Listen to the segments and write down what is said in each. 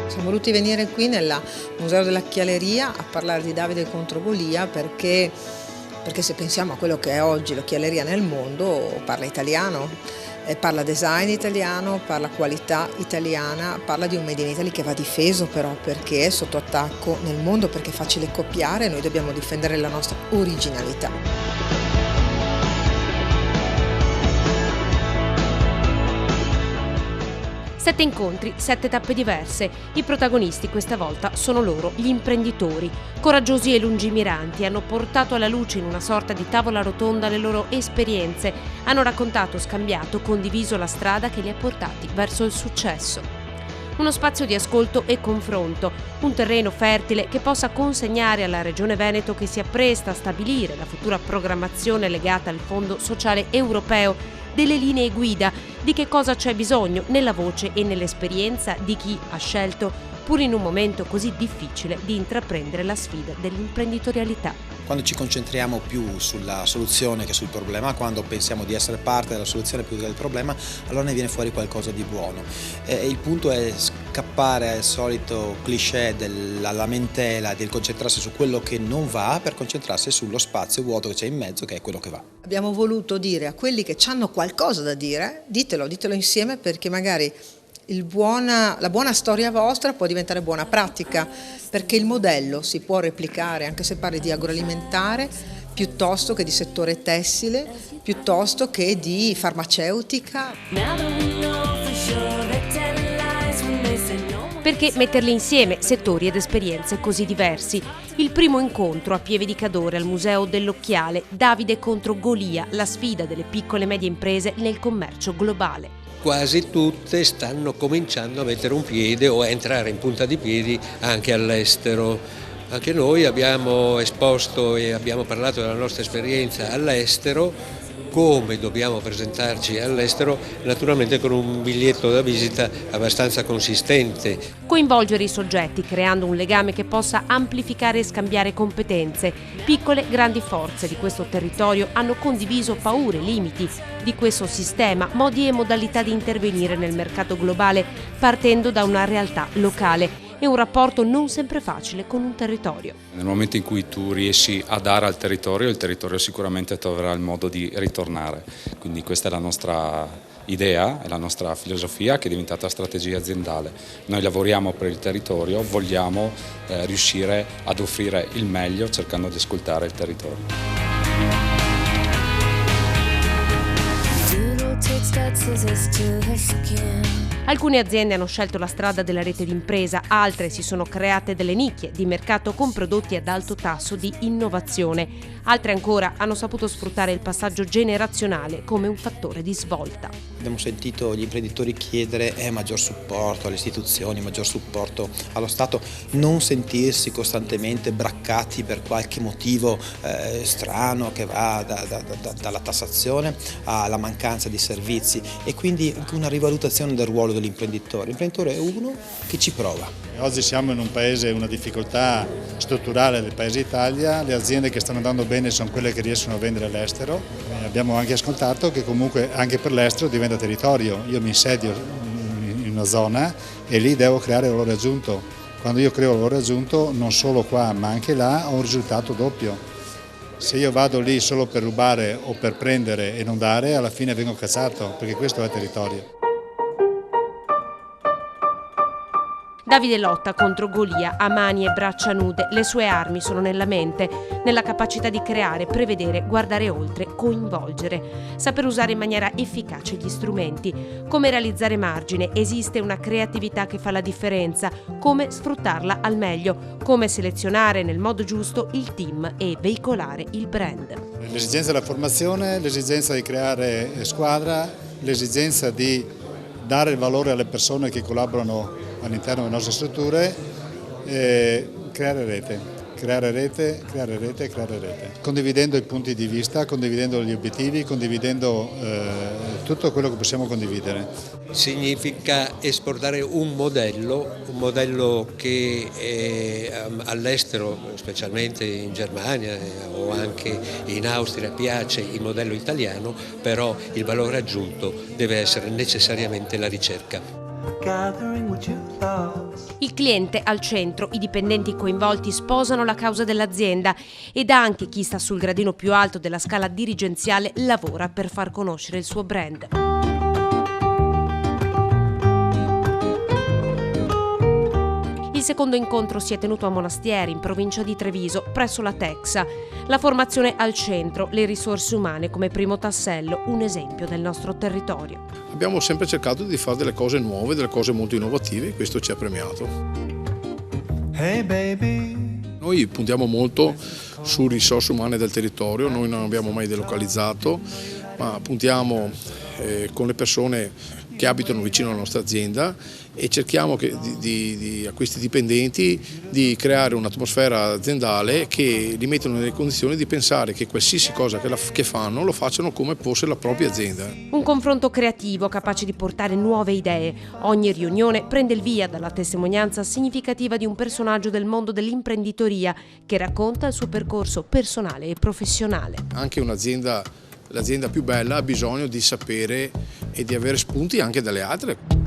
Siamo voluti venire qui nel Museo della Chialeria a parlare di Davide contro Golia perché se pensiamo a quello che è oggi l'occhialeria nel mondo, parla italiano, parla design italiano, parla qualità italiana, parla di un Made in Italy che va difeso però perché è sotto attacco nel mondo, perché è facile copiare e noi dobbiamo difendere la nostra originalità. 7 incontri, 7 tappe diverse. I protagonisti questa volta sono loro, gli imprenditori. Coraggiosi e lungimiranti, hanno portato alla luce in una sorta di tavola rotonda le loro esperienze, hanno raccontato, scambiato, condiviso la strada che li ha portati verso il successo. Uno spazio di ascolto e confronto, un terreno fertile che possa consegnare alla Regione Veneto, che si appresta a stabilire la futura programmazione legata al Fondo Sociale Europeo, delle linee guida di che cosa c'è bisogno nella voce e nell'esperienza di chi ha scelto, pur in un momento così difficile, di intraprendere la sfida dell'imprenditorialità. Quando ci concentriamo più sulla soluzione che sul problema, quando pensiamo di essere parte della soluzione più del problema, allora ne viene fuori qualcosa di buono. Il punto è scappare al solito cliché della lamentela, di concentrarsi su quello che non va per concentrarsi sullo spazio vuoto che c'è in mezzo, che è quello che va. Abbiamo voluto dire a quelli che hanno qualcosa da dire, ditelo insieme, perché magari la buona storia vostra può diventare buona pratica, perché il modello si può replicare anche se parli di agroalimentare piuttosto che di settore tessile, piuttosto che di farmaceutica. Perché metterli insieme settori ed esperienze così diversi? Il primo incontro a Pieve di Cadore al Museo dell'Occhiale, Davide contro Golia, la sfida delle piccole e medie imprese nel commercio globale. Quasi tutte stanno cominciando a mettere un piede o a entrare in punta di piedi anche all'estero. Anche noi abbiamo esposto e abbiamo parlato della nostra esperienza all'estero, come dobbiamo presentarci all'estero, naturalmente con un biglietto da visita abbastanza consistente. Coinvolgere i soggetti creando un legame che possa amplificare e scambiare competenze. Piccole grandi forze di questo territorio hanno condiviso paure, limiti di questo sistema, modi e modalità di intervenire nel mercato globale partendo da una realtà locale. È un rapporto non sempre facile con un territorio. Nel momento in cui tu riesci a dare al territorio, il territorio sicuramente troverà il modo di ritornare. Quindi questa è la nostra idea, è la nostra filosofia che è diventata strategia aziendale. Noi lavoriamo per il territorio, vogliamo riuscire ad offrire il meglio cercando di ascoltare il territorio. Alcune aziende hanno scelto la strada della rete d'impresa, altre si sono create delle nicchie di mercato con prodotti ad alto tasso di innovazione, altre ancora hanno saputo sfruttare il passaggio generazionale come un fattore di svolta. Abbiamo sentito gli imprenditori chiedere maggior supporto alle istituzioni, maggior supporto allo Stato, non sentirsi costantemente braccati per qualche motivo strano che va dalla tassazione alla mancanza di servizi, e quindi anche una rivalutazione del ruolo dell'imprenditore. L'imprenditore è uno che ci prova. Oggi siamo in un paese, una difficoltà strutturale del paese Italia, le aziende che stanno andando bene sono quelle che riescono a vendere all'estero. Abbiamo anche ascoltato che comunque anche per l'estero diventa territorio. Io mi insedio in una zona e lì devo creare valore aggiunto. Quando io creo valore aggiunto, non solo qua ma anche là, ho un risultato doppio. Se io vado lì solo per rubare o per prendere e non dare, alla fine vengo cacciato, perché questo è territorio. Davide lotta contro Golia a mani e braccia nude, le sue armi sono nella mente, nella capacità di creare, prevedere, guardare oltre, coinvolgere, saper usare in maniera efficace gli strumenti, come realizzare margine, esiste una creatività che fa la differenza, come sfruttarla al meglio, come selezionare nel modo giusto il team e veicolare il brand. L'esigenza della formazione, l'esigenza di creare squadra, l'esigenza di dare il valore alle persone che collaborano all'interno delle nostre strutture, creare creare rete, condividendo i punti di vista, condividendo gli obiettivi, condividendo tutto quello che possiamo condividere. Significa esportare un modello che all'estero, specialmente in Germania o anche in Austria, piace il modello italiano, però il valore aggiunto deve essere necessariamente la ricerca. Il cliente al centro, i dipendenti coinvolti sposano la causa dell'azienda ed anche chi sta sul gradino più alto della scala dirigenziale lavora per far conoscere il suo brand. Il secondo incontro si è tenuto a Monastieri, in provincia di Treviso, presso la Texa. La formazione al centro, le risorse umane come primo tassello, un esempio del nostro territorio. Abbiamo sempre cercato di fare delle cose nuove, delle cose molto innovative e questo ci ha premiato. Hey baby. Noi puntiamo molto su risorse umane del territorio, noi non abbiamo mai delocalizzato, ma puntiamo con le persone che abitano vicino alla nostra azienda e cerchiamo a questi dipendenti di creare un'atmosfera aziendale che li mettono nelle condizioni di pensare che qualsiasi cosa che fanno lo facciano come fosse la propria azienda. Un confronto creativo capace di portare nuove idee. Ogni riunione prende il via dalla testimonianza significativa di un personaggio del mondo dell'imprenditoria che racconta il suo percorso personale e professionale. Anche l'azienda più bella ha bisogno di sapere e di avere spunti anche dalle altre.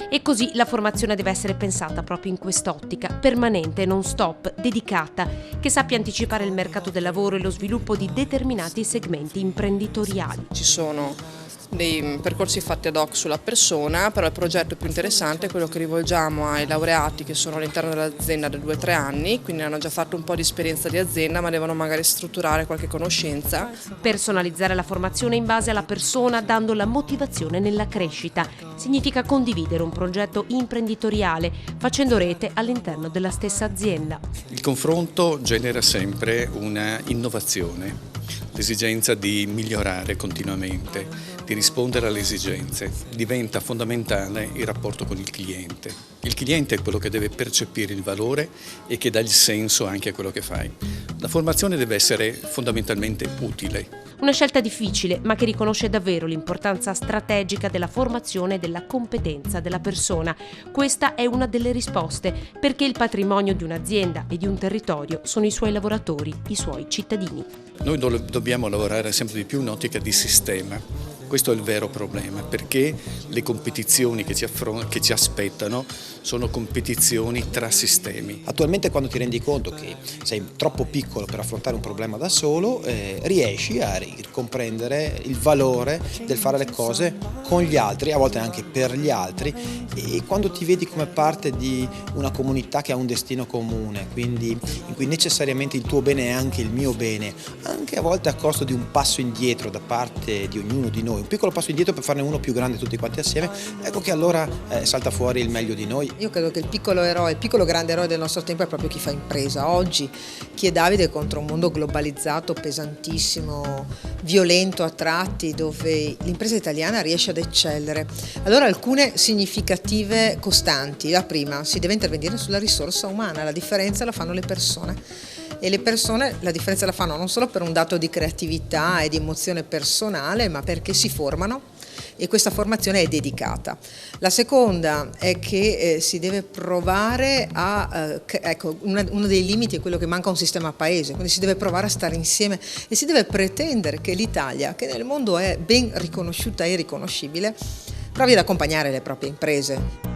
E così la formazione deve essere pensata proprio in quest'ottica, permanente, non stop, dedicata, che sappia anticipare il mercato del lavoro e lo sviluppo di determinati segmenti imprenditoriali. Ci sono dei percorsi fatti ad hoc sulla persona, però il progetto più interessante è quello che rivolgiamo ai laureati che sono all'interno dell'azienda da 2 o 3 anni, quindi hanno già fatto un po' di esperienza di azienda ma devono magari strutturare qualche conoscenza. Personalizzare la formazione in base alla persona dando la motivazione nella crescita. Significa condividere un progetto imprenditoriale facendo rete all'interno della stessa azienda. Il confronto genera sempre una innovazione, l'esigenza di migliorare continuamente, di rispondere alle esigenze. Diventa fondamentale il rapporto con il cliente. Il cliente è quello che deve percepire il valore e che dà il senso anche a quello che fai. La formazione deve essere fondamentalmente utile. Una scelta difficile, ma che riconosce davvero l'importanza strategica della formazione e della competenza della persona. Questa è una delle risposte, perché il patrimonio di un'azienda e di un territorio sono i suoi lavoratori, i suoi cittadini. Noi dobbiamo lavorare sempre di più in ottica di sistema. Questo è il vero problema, perché le competizioni che ci aspettano sono competizioni tra sistemi. Attualmente quando ti rendi conto che sei troppo piccolo per affrontare un problema da solo, riesci a comprendere il valore del fare le cose con gli altri, a volte anche per gli altri, e quando ti vedi come parte di una comunità che ha un destino comune, quindi in cui necessariamente il tuo bene è anche il mio bene, anche a volte a costo di un passo indietro da parte di ognuno di noi, un piccolo passo indietro per farne uno più grande tutti quanti assieme, ecco che allora salta fuori il meglio di noi. Io credo che il piccolo grande eroe del nostro tempo è proprio chi fa impresa. Oggi chi è Davide contro un mondo globalizzato, pesantissimo, violento a tratti, dove l'impresa italiana riesce ad eccellere. Allora alcune significative costanti. La prima, si deve intervenire sulla risorsa umana, la differenza la fanno le persone. E le persone la differenza la fanno non solo per un dato di creatività e di emozione personale, ma perché si formano e questa formazione è dedicata. La seconda è che si deve provare uno dei limiti è quello che manca un sistema paese, quindi si deve provare a stare insieme e si deve pretendere che l'Italia, che nel mondo è ben riconosciuta e riconoscibile, provi ad accompagnare le proprie imprese.